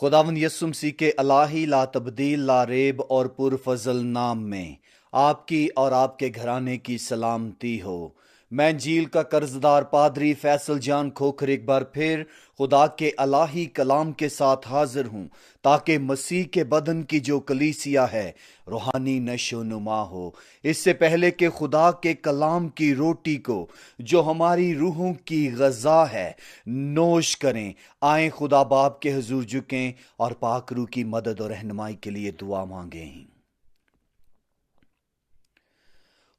खुदावंद यीशु मसीह के इलाही ला तब्दील ला रेब और पुरफजल नाम में आपकी और आपके घराने की सलामती हो। मैं झील का कर्जदार पादरी फैसल जान खोखर एक बार फिर खुदा के इलाही कलाम के साथ हाजिर हूँ, ताकि मसीह के बदन की जो कलीसिया है रूहानी नशो नुमा हो। इससे पहले कि खुदा के कलाम की रोटी को जो हमारी रूहों की गज़ा है नोश करें, आए खुदा बाप के हुजूर झुकें और पाक रूह की मदद और रहनुमाई के लिए दुआ मांगें।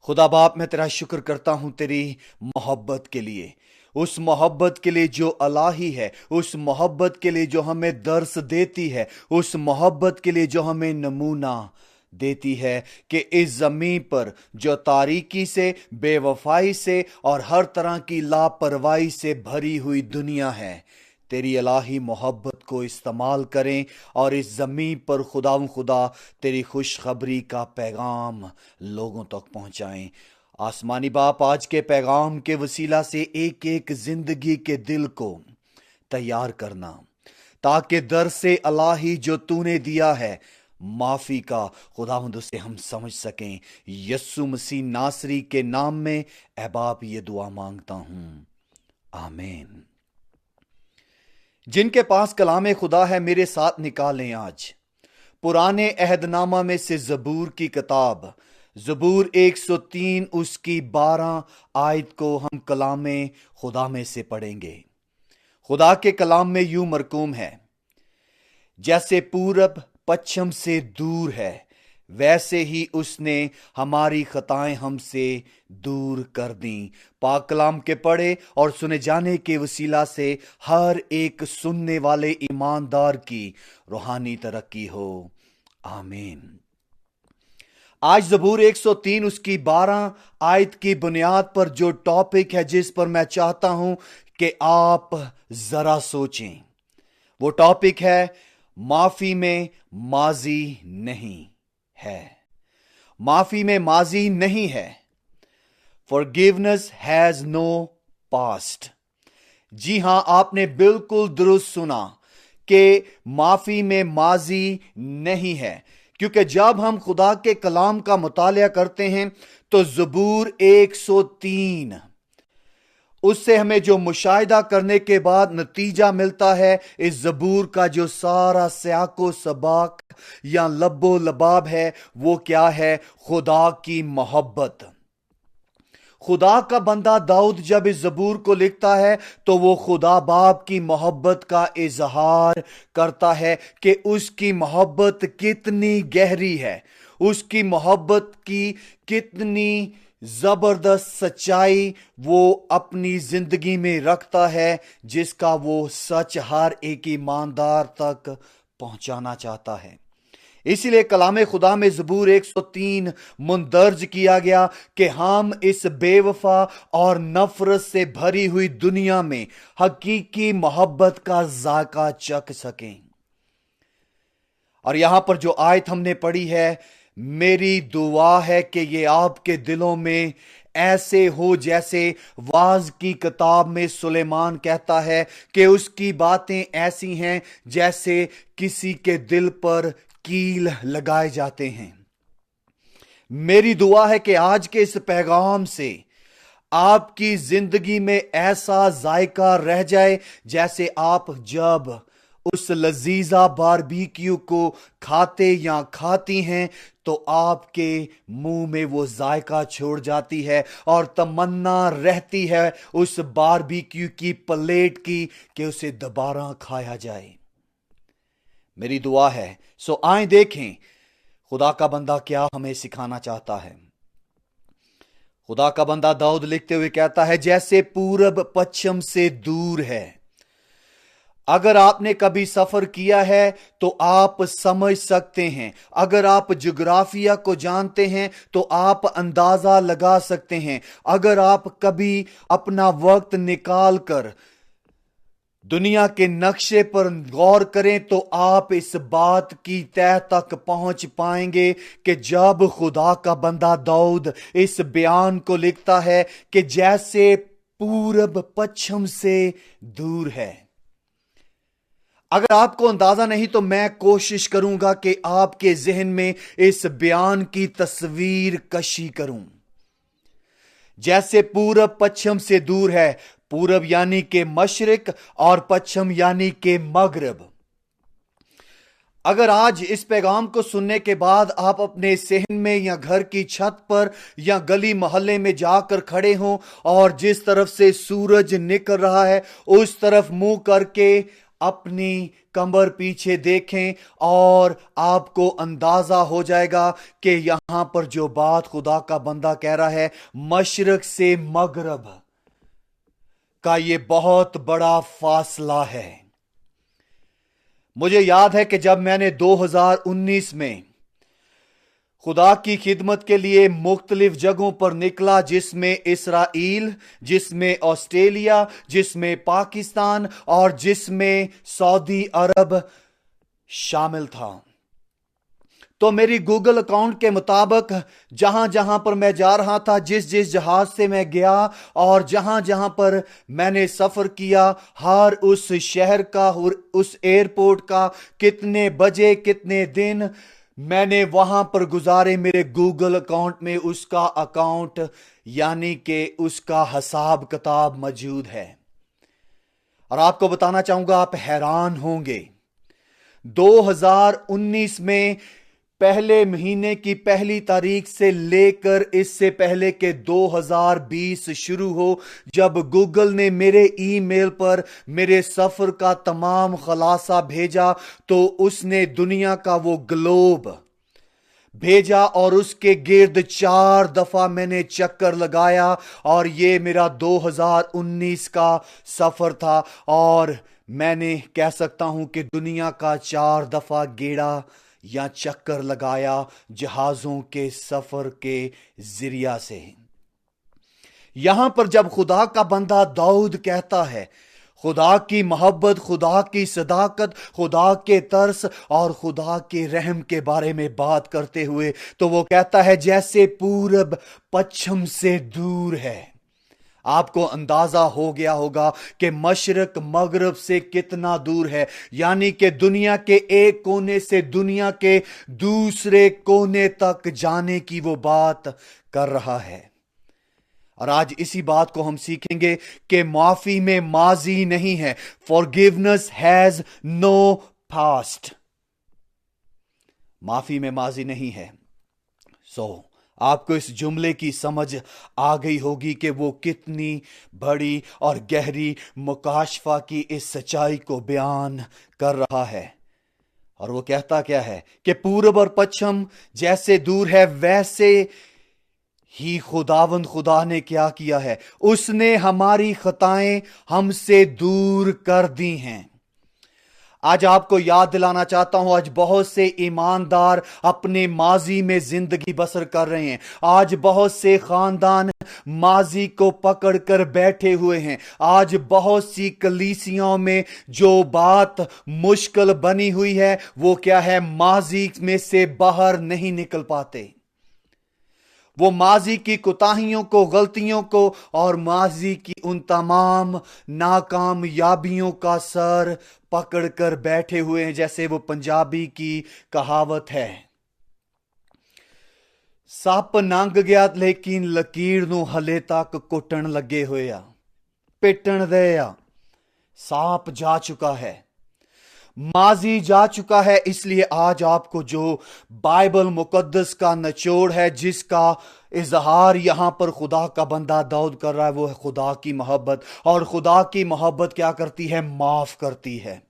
खुदा बाप, मैं तेरा शुक्र करता हूं तेरी मोहब्बत के लिए, उस मोहब्बत के लिए जो इलाही है, उस मोहब्बत के लिए जो हमें दर्स देती है, उस मोहब्बत के लिए जो हमें नमूना देती है कि इस जमीन पर जो तारीकी से, बेवफाई से और हर तरह की लापरवाही से भरी हुई दुनिया है, तेरी इलाही मोहब्बत को इस्तेमाल करें और इस ज़मीन पर खुदा तेरी खुशखबरी का पैगाम लोगों तक पहुंचाएं। आसमानी बाप, आज के पैगाम के वसीला से एक एक जिंदगी के दिल को तैयार करना, ताकि दर से इलाही जो तूने दिया है माफी का, खुदावंद उसे हम समझ सकें। यीशु मसीह नासरी के नाम में ऐ बाप ये दुआ मांगता हूं, आमीन। जिनके पास कलाम खुदा है मेरे साथ निकालें आज पुराने अहदनामा में से ज़बूर की किताब, ज़बूर 103 उसकी 12 आयत को हम कलाम खुदा में से पढ़ेंगे। खुदा के कलाम में यूं मरकूम है, जैसे पूरब पश्चिम से दूर है वैसे ही उसने हमारी खताएं हमसे दूर कर दी। पाक कलाम के पढ़े और सुने जाने के वसीला से हर एक सुनने वाले ईमानदार की रूहानी तरक्की हो, आमीन। आज ज़बूर 103 उसकी 12 आयत की बुनियाद पर जो टॉपिक है, जिस पर मैं चाहता हूं कि आप जरा सोचें, वो टॉपिक है माफी में माजी नहीं है। माफी में माजी नहीं है। Forgiveness has no past। जी हां, आपने बिल्कुल दुरुस्त सुना कि माफी में माजी नहीं है, क्योंकि जब हम खुदा के कलाम का मुतालिया करते हैं तो ज़बूर 103 उससे हमें जो मुशाहिदा करने के बाद नतीजा मिलता है, इस ज़बूर का जो सारा सियाको सबाक या लब्बो लबाब है, वो क्या है? खुदा की मोहब्बत। खुदा का बंदा दाऊद जब इस ज़बूर को लिखता है तो वो खुदा बाप की मोहब्बत का इजहार करता है कि उसकी मोहब्बत कितनी गहरी है, उसकी मोहब्बत की कितनी जबरदस्त सच्चाई वो अपनी जिंदगी में रखता है, जिसका वो सच हर एक ईमानदार तक पहुंचाना चाहता है। इसीलिए कलाम खुदा में ज़बूर 103 मुंदर्ज किया गया कि हम इस बेवफा और नफरत से भरी हुई दुनिया में हकीकी मोहब्बत का जायका चख सकें। और यहां पर जो आयत हमने पढ़ी है, मेरी दुआ है कि ये आपके दिलों में ऐसे हो जैसे वाज की किताब में सुलेमान कहता है कि उसकी बातें ऐसी हैं जैसे किसी के दिल पर कील लगाए जाते हैं। मेरी दुआ है कि आज के इस पैगाम से आपकी जिंदगी में ऐसा जायका रह जाए जैसे आप जब उस लजीजा बारबेक्यू को खाते या खाती हैं तो आपके मुंह में वो जायका छोड़ जाती है और तमन्ना रहती है उस बारबेक्यू की प्लेट की कि उसे दोबारा खाया जाए। मेरी दुआ है। सो आए देखें खुदा का बंदा क्या हमें सिखाना चाहता है। खुदा का बंदा दाऊद लिखते हुए कहता है, जैसे पूरब पश्चिम से दूर है। अगर आपने कभी सफर किया है तो आप समझ सकते हैं, अगर आप ज्योग्राफिया को जानते हैं तो आप अंदाजा लगा सकते हैं, अगर आप कभी अपना वक्त निकाल कर दुनिया के नक्शे पर गौर करें तो आप इस बात की तह तक पहुंच पाएंगे कि जब खुदा का बंदा दाऊद इस बयान को लिखता है कि जैसे पूरब पश्चिम से दूर है। अगर आपको अंदाजा नहीं तो मैं कोशिश करूंगा कि आपके जहन में इस बयान की तस्वीर कशी करूं। जैसे पूरब पश्चिम से दूर है, पूरब यानी के मशरिक और पश्चिम यानी के मगरब। अगर आज इस पैगाम को सुनने के बाद आप अपने सहन में या घर की छत पर या गली मोहल्ले में जाकर खड़े हों और जिस तरफ से सूरज निकल रहा है उस तरफ मुंह करके अपनी कमर पीछे देखें और आपको अंदाजा हो जाएगा कि यहां पर जो बात खुदा का बंदा कह रहा है, मशरक से मगरब का ये बहुत बड़ा फासला है। मुझे याद है कि जब मैंने 2019 में खुदा की खिदमत के लिए मुख्तलिफ जगहों पर निकला, जिसमें इसराइल, जिसमें ऑस्ट्रेलिया, जिसमें पाकिस्तान और जिसमें सऊदी अरब शामिल था, तो मेरी गूगल अकाउंट के मुताबिक जहां जहां पर मैं जा रहा था, जिस जिस जहाज से मैं गया और जहां जहां पर मैंने सफर किया, हर उस शहर का, उस एयरपोर्ट का, कितने बजे कितने दिन मैंने वहां पर गुजारे, मेरे गूगल अकाउंट में उसका अकाउंट यानी कि उसका हिसाब किताब मौजूद है। और आपको बताना चाहूंगा, आप हैरान होंगे, 2019 में पहले महीने की पहली तारीख से लेकर इससे पहले के 2020 शुरू हो, जब गूगल ने मेरे ईमेल पर मेरे सफर का तमाम खुलासा भेजा, तो उसने दुनिया का वो ग्लोब भेजा और उसके गिर्द 4 दफा मैंने चक्कर लगाया और ये मेरा 2019 का सफर था। और मैंने कह सकता हूं कि दुनिया का 4 दफा गेड़ा या चक्कर लगाया जहाजों के सफर के जरिया से। यहां पर जब खुदा का बंदा दाऊद कहता है खुदा की मोहब्बत, खुदा की सदाकत, खुदा के तरस और खुदा के रहम के बारे में बात करते हुए, तो वो कहता है जैसे पूरब पश्चिम से दूर है। आपको अंदाजा हो गया होगा कि मशरक मगरब से कितना दूर है, यानी कि दुनिया के एक कोने से दुनिया के दूसरे कोने तक जाने की वो बात कर रहा है। और आज इसी बात को हम सीखेंगे कि माफी में माजी नहीं है। Forgiveness has no past. माफी में माजी नहीं है। आपको इस जुमले की समझ आ गई होगी कि वो कितनी बड़ी और गहरी मुकाशफा की इस सच्चाई को बयान कर रहा है। और वो कहता क्या है कि पूरब और पश्चिम जैसे दूर है, वैसे ही खुदावंद खुदा ने क्या किया है, उसने हमारी खताएं हमसे दूर कर दी हैं। आज आपको याद दिलाना चाहता हूं, आज बहुत से ईमानदार अपने माजी में जिंदगी बसर कर रहे हैं। आज बहुत से खानदान माजी को पकड़कर बैठे हुए हैं। आज बहुत सी कलीसियाओं में जो बात मुश्किल बनी हुई है वो क्या है, माजी में से बाहर नहीं निकल पाते। वो माजी की कोताहियों को, गलतियों को और माजी की उन तमाम नाकामयाबियों का सर पकड़कर बैठे हुए हैं। जैसे वो पंजाबी की कहावत है, सप नंग गया लेकिन लकीर नूं हले तक कुटन लगे हुए आ, पिटन दे आ। सांप जा चुका है, माजी जा चुका है। इसलिए आज आपको जो बाइबल मुकद्दस का निचोड़ है, जिसका इजहार यहां पर खुदा का बंदा दाऊद कर रहा है, वो है खुदा की मोहब्बत। और खुदा की मोहब्बत क्या करती है, माफ करती है।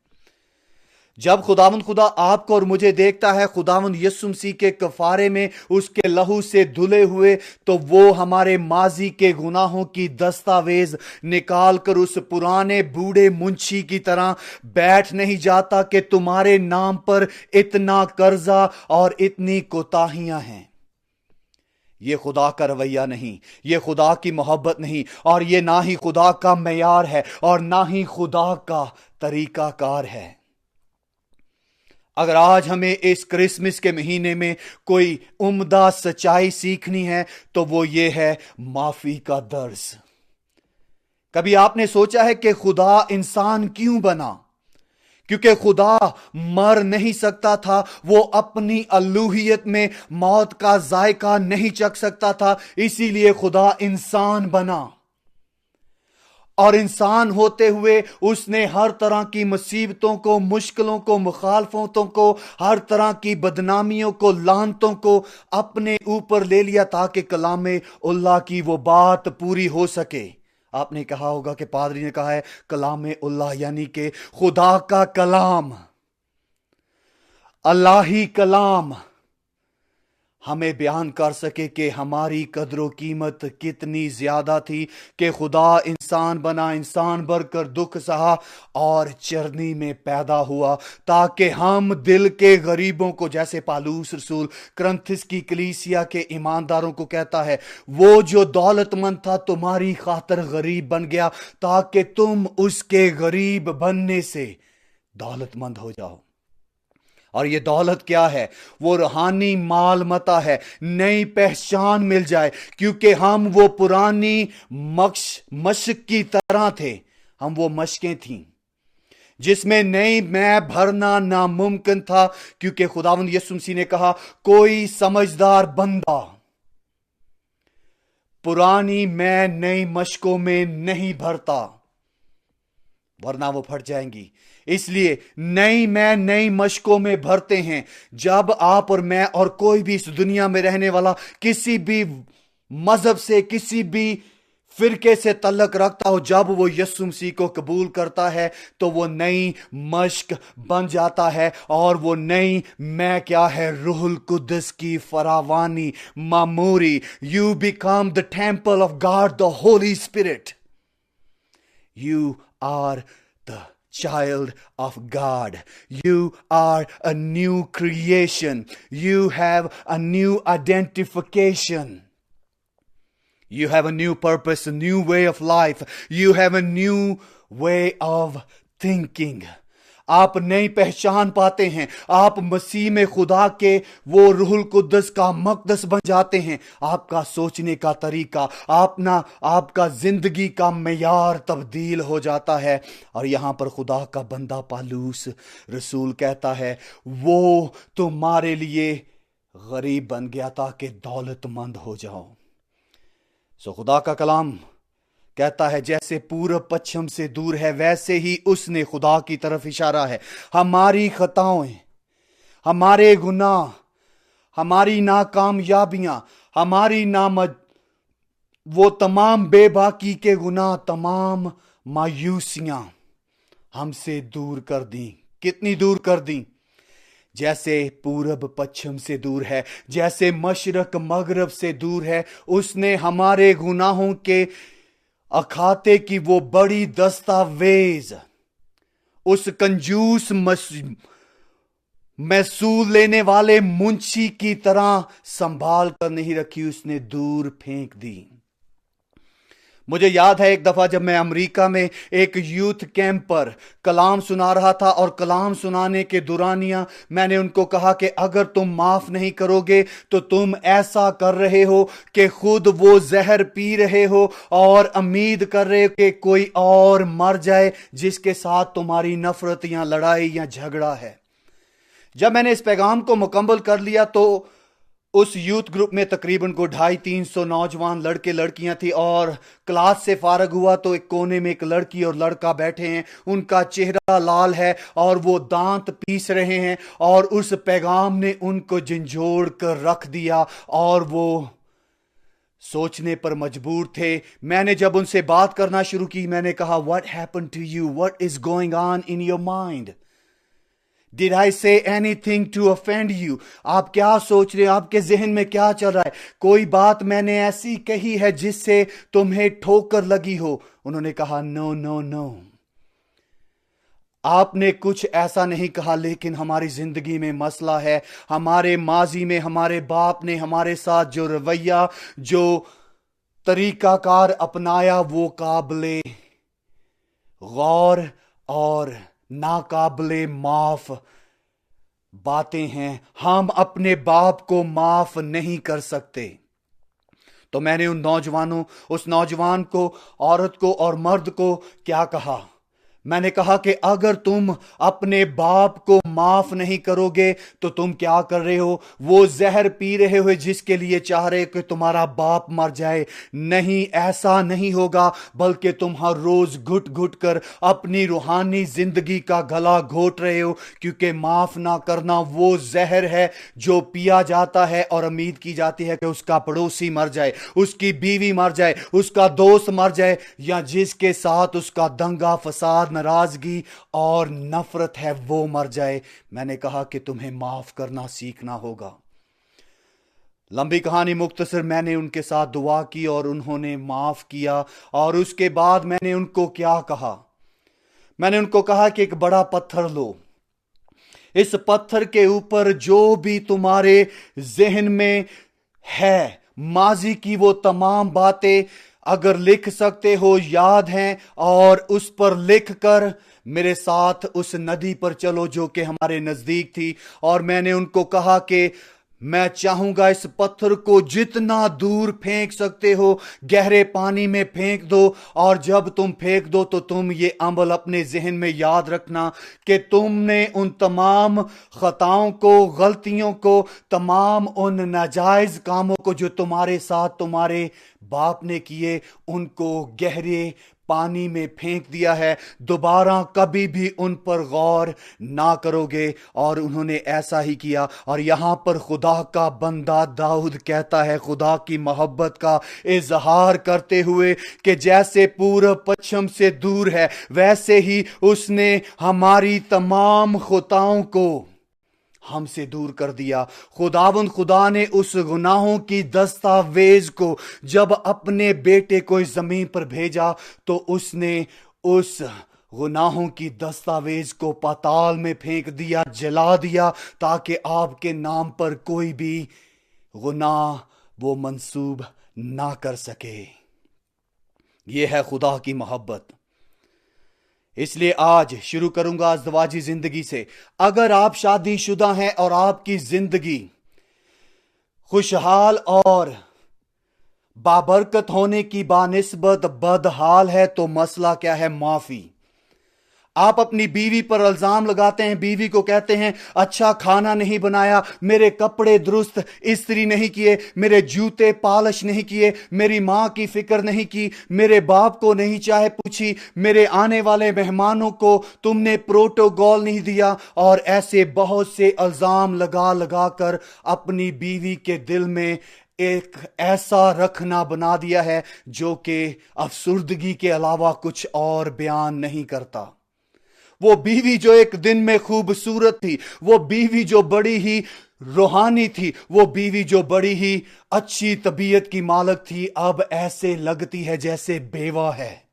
जब खुदावंद खुदा आपको और मुझे देखता है खुदावंद यीशु मसीह के कफारे में, उसके लहू से धुले हुए, तो वो हमारे माजी के गुनाहों की दस्तावेज निकाल कर उस पुराने बूढ़े मुंशी की तरह बैठ नहीं जाता कि तुम्हारे नाम पर इतना कर्जा और इतनी कोताहियां हैं। ये खुदा का रवैया नहीं, ये खुदा की मोहब्बत नहीं, और ये ना ही खुदा का मेयार है और ना ही खुदा का तरीकाकार है। अगर आज हमें इस क्रिसमस के महीने में कोई उम्दा सच्चाई सीखनी है तो वो ये है, माफी का दर्ज। कभी आपने सोचा है कि खुदा इंसान क्यों बना? کیونکہ خدا مر نہیں سکتا تھا، وہ اپنی الوہیت میں موت کا ذائقہ نہیں چکھ سکتا تھا، اسی لیے خدا انسان بنا، اور انسان ہوتے ہوئے اس نے ہر طرح کی مصیبتوں کو، مشکلوں کو، مخالفتوں کو، ہر طرح کی بدنامیوں کو، لعنتوں کو اپنے اوپر لے لیا تاکہ کلام اللہ کی وہ بات پوری ہو سکے۔ آپ نے کہا ہوگا کہ پادری نے کہا ہے کلام اللہ، یعنی کہ خدا کا کلام، الہی کلام ہمیں بیان کر سکے کہ ہماری قدر و قیمت کتنی زیادہ تھی کہ خدا انسان بنا، انسان بن کر دکھ سہا اور چرنی میں پیدا ہوا تاکہ ہم دل کے غریبوں کو، جیسے پالوس رسول کرنتھس کی کلیسیا کے ایمانداروں کو کہتا ہے، وہ جو دولت مند تھا تمہاری خاطر غریب بن گیا تاکہ تم اس کے غریب بننے سے دولت مند ہو جاؤ۔ اور یہ دولت کیا ہے؟ وہ روحانی مال متا ہے، نئی پہچان مل جائے، کیونکہ ہم وہ پرانی مشق کی طرح تھے، ہم وہ مشقیں تھیں جس میں نئی میں بھرنا ناممکن تھا، کیونکہ خداوند یسوع مسیح نے کہا کوئی سمجھدار بندہ پرانی میں نئی مشقوں میں نہیں بھرتا، ورنہ وہ پھٹ جائیں گی۔ اس لیے نئی مشقوں میں بھرتے ہیں۔ جب آپ اور میں اور کوئی بھی اس دنیا میں رہنے والا کسی بھی مذہب سے، کسی بھی فرقے سے تعلق رکھتا ہو، جب وہ یسوع مسیح کو قبول کرتا ہے تو وہ نئی مشق بن جاتا ہے، اور وہ نئی میں کیا ہے؟ روح القدس کی فراوانی، معموری۔ You become the temple of God, the Holy Spirit. You are the child of God. You are a new creation. You have a new identification. You have a new purpose, a new way of life. You have a new way of thinking. آپ نئی پہچان پاتے ہیں، آپ مسیح میں خدا کے وہ روح القدس کا مقدس بن جاتے ہیں، آپ کا سوچنے کا طریقہ، آپ کا زندگی کا معیار تبدیل ہو جاتا ہے۔ اور یہاں پر خدا کا بندہ پالوس رسول کہتا ہے وہ تمہارے لیے غریب بن گیا تاکہ دولت مند ہو جاؤ۔ خدا کا کلام کہتا ہے جیسے پورب پچھم سے دور ہے، ویسے ہی اس نے خدا کی طرف اشارہ ہے۔ ہماری خطاؤں، ہمارے گناہ، ہماری ناکامیابیاں، ہماری وہ تمام بے باکی کے گناہ، تمام مایوسیاں ہم سے دور کر دیں۔ کتنی دور کر دیں؟ جیسے پورب پچھم سے دور ہے، جیسے مشرق مغرب سے دور ہے، اس نے ہمارے گناہوں کے اکھاتے کی وہ بڑی دستاویز اس کنجوس محصول لینے والے منشی کی طرح سنبھال کر نہیں رکھی، اس نے دور پھینک دی۔ مجھے یاد ہے ایک دفعہ جب میں امریکہ میں ایک یوتھ کیمپ پر کلام سنا رہا تھا، اور کلام سنانے کے دورانیہ میں نے ان کو کہا کہ اگر تم معاف نہیں کرو گے تو تم ایسا کر رہے ہو کہ خود وہ زہر پی رہے ہو اور امید کر رہے ہو کہ کوئی اور مر جائے جس کے ساتھ تمہاری نفرت یا لڑائی یا جھگڑا ہے۔ جب میں نے اس پیغام کو مکمل کر لیا تو اس یوتھ گروپ میں تقریباً کو 250-300 نوجوان لڑکے لڑکیاں تھی، اور کلاس سے فارغ ہوا تو ایک کونے میں ایک لڑکی اور لڑکا بیٹھے ہیں، ان کا چہرہ لال ہے اور وہ دانت پیس رہے ہیں، اور اس پیغام نے ان کو جھنجھوڑ کر رکھ دیا اور وہ سوچنے پر مجبور تھے۔ میں نے جب ان سے بات کرنا شروع کی، میں نے کہا what happened to you? What is going on in your mind? Did I say anything to offend you? آپ کیا سوچ رہے ہیں؟ آپ کے ذہن میں کیا چل رہا ہے؟ کوئی بات میں نے ایسی کہی ہے جس سے تمہیں ٹھوکر لگی ہو؟ انہوں نے کہا نو نو نو، آپ نے کچھ ایسا نہیں کہا، لیکن ہماری زندگی میں مسئلہ ہے۔ ہمارے ماضی میں ہمارے باپ نے ہمارے ساتھ جو رویہ، جو طریقہ کار اپنایا، وہ قابل غور اور ناقابل معاف باتیں ہیں۔ ہم اپنے باپ کو معاف نہیں کر سکتے۔ تو میں نے اس نوجوان کو، عورت کو اور مرد کو کیا کہا؟ मैंने कहा कि अगर तुम अपने बाप को माफ नहीं करोगे तो तुम क्या कर रहे हो? वो जहर पी रहे हो जिसके लिए चाह रहे हो कि तुम्हारा बाप मर जाए। नहीं, ऐसा नहीं होगा, बल्कि तुम हर रोज घुट घुट कर अपनी रूहानी जिंदगी का गला घोट रहे हो, क्योंकि माफ ना करना वो जहर है जो पिया जाता है और उम्मीद की जाती है कि उसका पड़ोसी मर जाए, उसकी बीवी मर जाए, उसका दोस्त मर जाए, या जिसके साथ उसका दंगा फसाद नाराजगी और नफरत है वो मर जाए। मैंने कहा कि तुम्हें माफ करना सीखना होगा। लंबी कहानी मुख्तसर, मैंने उनके साथ दुआ की और उन्होंने माफ किया। और उसके बाद मैंने उनको क्या कहा? मैंने उनको कहा कि एक बड़ा पत्थर लो, इस पत्थर के ऊपर जो भी तुम्हारे जहन में है, माजी की वो तमाम बातें अगर लिख सकते हो, याद हैं, और उस पर लिख कर मेरे साथ उस नदी पर चलो जो कि हमारे नजदीक थी। और मैंने उनको कहा कि मैं चाहूंगा इस पत्थर को जितना दूर फेंक सकते हो गहरे पानी में फेंक दो, और जब तुम फेंक दो तो तुम ये अमल अपने जहन में याद रखना कि तुमने उन तमाम खताओं को, गलतियों को, तमाम उन नाजायज कामों को जो तुम्हारे साथ तुम्हारे बाप ने किए, उनको गहरे पानी में फेंक दिया है, दोबारा कभी भी उन पर गौर ना करोगे। और उन्होंने ऐसा ही किया। और यहां पर खुदा का बंदा दाऊद कहता है, खुदा की मोहब्बत का इजहार करते हुए, कि जैसे पूरब पश्चिम से दूर है वैसे ही उसने हमारी तमाम खताओं को हमसे दूर कर दिया। खुदा ने उस गुनाहों की दस्तावेज को जब अपने बेटे को इस जमीन पर भेजा तो उसने उस गुनाहों की दस्तावेज को पाताल में फेंक दिया, जला दिया, ताकि आपके नाम पर कोई भी गुनाह वो मंसूब ना कर सके। यह है खुदा की मोहब्बत। इसलिए आज शुरू करूंगा अज़दवाजी जिंदगी से। अगर आप शादीशुदा हैं और आपकी जिंदगी खुशहाल और बाबरकत होने की बानिस्बत बदहाल है तो मसला क्या है? माफी। आप अपनी बीवी पर इल्जाम लगाते हैं, बीवी को कहते हैं अच्छा खाना नहीं बनाया, मेरे कपड़े दुरुस्त इस्त्री नहीं किए, मेरे जूते पॉलिश नहीं किए, मेरी मां की फिक्र नहीं की, मेरे बाप को नहीं चाहे पूछी, मेरे आने वाले मेहमानों को तुमने प्रोटोकॉल नहीं दिया। और ऐसे बहुत से इल्जाम लगा लगा कर अपनी बीवी के दिल में एक ऐसा रखना बना दिया है जो कि अफसुर्दगी के अलावा कुछ और बयान नहीं करता। वो बीवी जो एक दिन में खूबसूरत थी, वो बीवी जो बड़ी ही रूहानी थी, वो बीवी जो बड़ी ही अच्छी तबीयत की मालक थी, अब ऐसे लगती है जैसे बेवा है।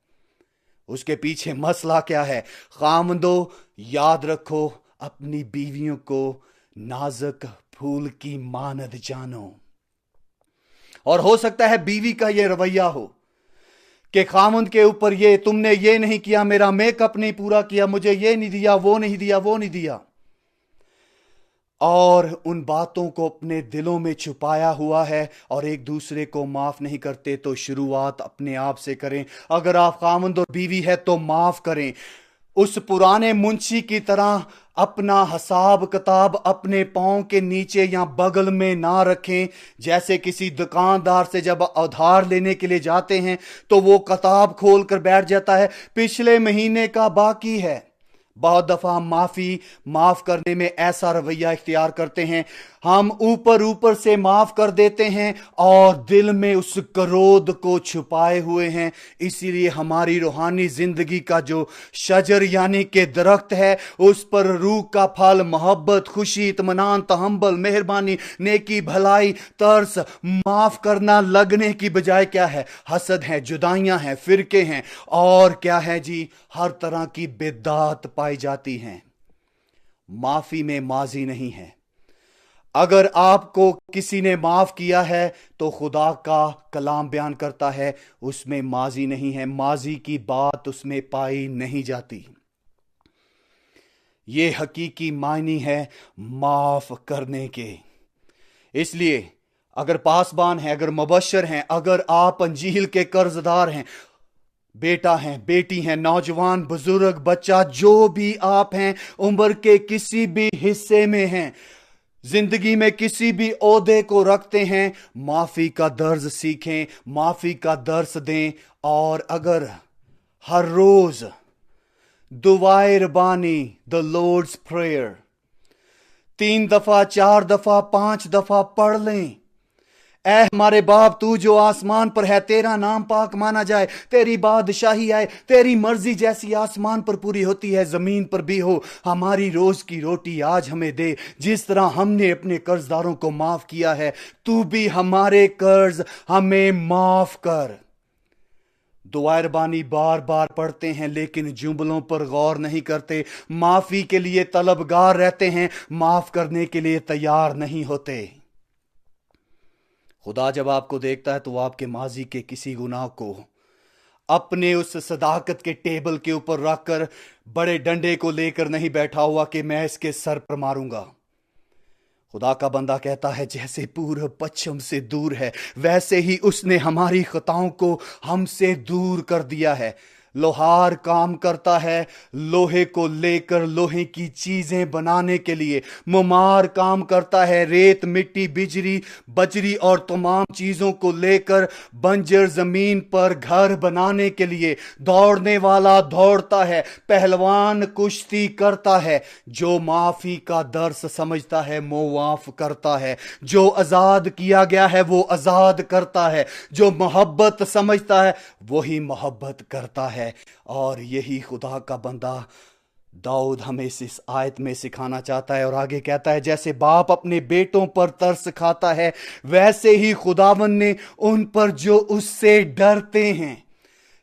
उसके पीछे मसला क्या है? खामदो, याद रखो, अपनी बीवियों को नाजुक फूल की मानद जानो। और हो सकता है बीवी का ये रवैया हो कि खामद के ऊपर ये तुमने ये नहीं किया, मेरा मेकअप नहीं पूरा किया, मुझे ये नहीं दिया, वो नहीं दिया, वो नहीं दिया, और उन बातों को अपने दिलों में छुपाया हुआ है और एक दूसरे को माफ नहीं करते। तो शुरुआत अपने आप से करें। अगर आप खामद और बीवी है तो माफ करें। उस पुराने मुंशी की तरह अपना हिसाब किताब अपने पांव के नीचे या बगल में ना रखें। जैसे किसी दुकानदार से जब उधार लेने के लिए जाते हैं तो वो किताब खोल कर बैठ जाता है, पिछले महीने का बाकी है। बहुत दफा हम माफ करने में ऐसा रवैया इख्तियार करते हैं, हम ऊपर ऊपर से माफ कर देते हैं और दिल में उस क्रोध को छुपाए हुए हैं। इसीलिए हमारी रूहानी जिंदगी का जो शजर यानी के दरख्त है, उस पर रूह का फल मोहब्बत, खुशी, इत्मीनान, तहम्मुल, मेहरबानी, नेकी, भलाई, तरस, माफ करना लगने की बजाय क्या है? हसद है, जुदाइयां हैं, फिरके हैं, और क्या है जी? हर तरह की बिदअत पाई जाती हैं। माफी में माजी नहीं है। अगर आपको किसी ने माफ किया है तो खुदा का कलाम बयान करता है उसमें माजी नहीं है, माजी की बात उसमें पाई नहीं जाती। ये हकीकी मायने है माफ करने के। इसलिए अगर पासबान हैं, अगर मुबश्शिर हैं, अगर आप अंजील के कर्जदार हैं, बेटा हैं, बेटी हैं, नौजवान, बुजुर्ग, बच्चा, जो भी आप हैं, उम्र के किसी भी हिस्से में हैं, जिंदगी में किसी भी ओहदे को रखते हैं, माफी का दर्ज सीखें, माफी का दर्स दें। और अगर हर रोज दुआए रबानी, द लॉर्ड्स प्रेयर 3 दफा, 4 दफा, 5 दफा पढ़ लें। ऐ हमारे बाप, तू जो आसमान पर है, तेरा नाम पाक माना जाए, तेरी बादशाही आए, तेरी मर्जी जैसी आसमान पर पूरी होती है जमीन पर भी हो। हमारी रोज की रोटी आज हमें दे, जिस तरह हमने अपने कर्जदारों को माफ किया है, तू भी हमारे कर्ज हमें माफ कर। दुआए रबानी बार बार पढ़ते हैं लेकिन जुमलों पर गौर नहीं करते, माफी के लिए तलबगार रहते हैं, माफ करने के लिए तैयार नहीं होते। खुदा जब आपको देखता है तो वो आपके माजी के किसी गुनाह को अपने उस सदाकत के टेबल के ऊपर रखकर बड़े डंडे को लेकर नहीं बैठा हुआ कि मैं इसके सर पर मारूंगा। खुदा का बंदा कहता है जैसे पूर्व पश्चिम से दूर है, वैसे ही उसने हमारी खताओं को हमसे दूर कर दिया है। लोहार काम करता है लोहे को लेकर लोहे की चीजें बनाने के लिए, मुमार काम करता है रेत, मिट्टी, बजरी और तमाम चीजों को लेकर बंजर जमीन पर घर बनाने के लिए। दौड़ने वाला दौड़ता है, पहलवान कुश्ती करता है। जो माफी का दर्स समझता है वो माफ करता है, जो आजाद किया गया है वो आजाद करता है, जो मोहब्बत समझता है वही मोहब्बत करता है। और यही खुदा का बंदा दाऊद हमें इस आयत में सिखाना चाहता है। और आगे कहता है जैसे बाप अपने बेटों पर तरस खाता है, वैसे ही खुदावन ने उन पर जो उससे डरते हैं।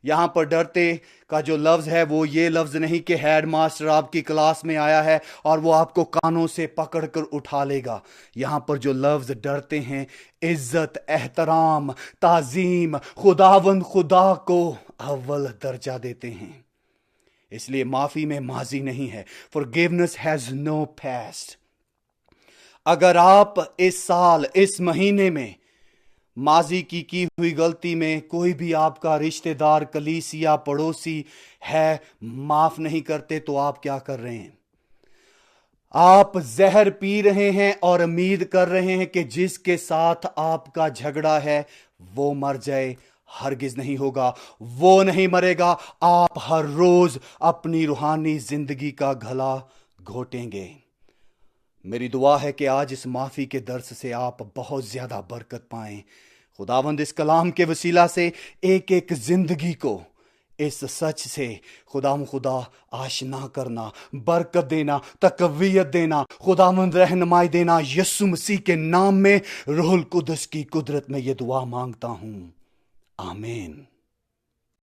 यहां पर डरते का जो लफ्ज है वो ये लफ्ज नहीं कि हेड मास्टर आपकी क्लास में आया है और वो आपको कानों से पकड़कर उठा लेगा। यहां पर जो लफ्ज डरते हैं, इज्जत, एहतराम, ताजीम, खुदावंद खुदा को अव्वल दर्जा देते हैं। इसलिए माफी में माजी नहीं है। Forgiveness has no past. अगर आप इस साल, इस महीने में माजी की हुई गलती में कोई भी आपका रिश्तेदार, कलीसिया, पड़ोसी है माफ नहीं करते, तो आप क्या कर रहे हैं? आप जहर पी रहे हैं और उम्मीद कर रहे हैं कि जिसके साथ आपका झगड़ा है वो मर जाए। हरगिज नहीं होगा, वो नहीं मरेगा। आप हर रोज अपनी रूहानी जिंदगी का गला घोटेंगे। मेरी दुआ है कि आज इस माफी के दर्स से आप बहुत ज्यादा बरकत पाएं। खुदावंद इस कलाम के वसीला से एक एक जिंदगी को इस सच से खुदा आशना करना, बरकत देना, तकवीयत देना, खुदावंद रहनुमाई देना। यीशु मसीह के नाम में रूहुल कुदस की कुदरत में ये दुआ मांगता हूं, आमीन।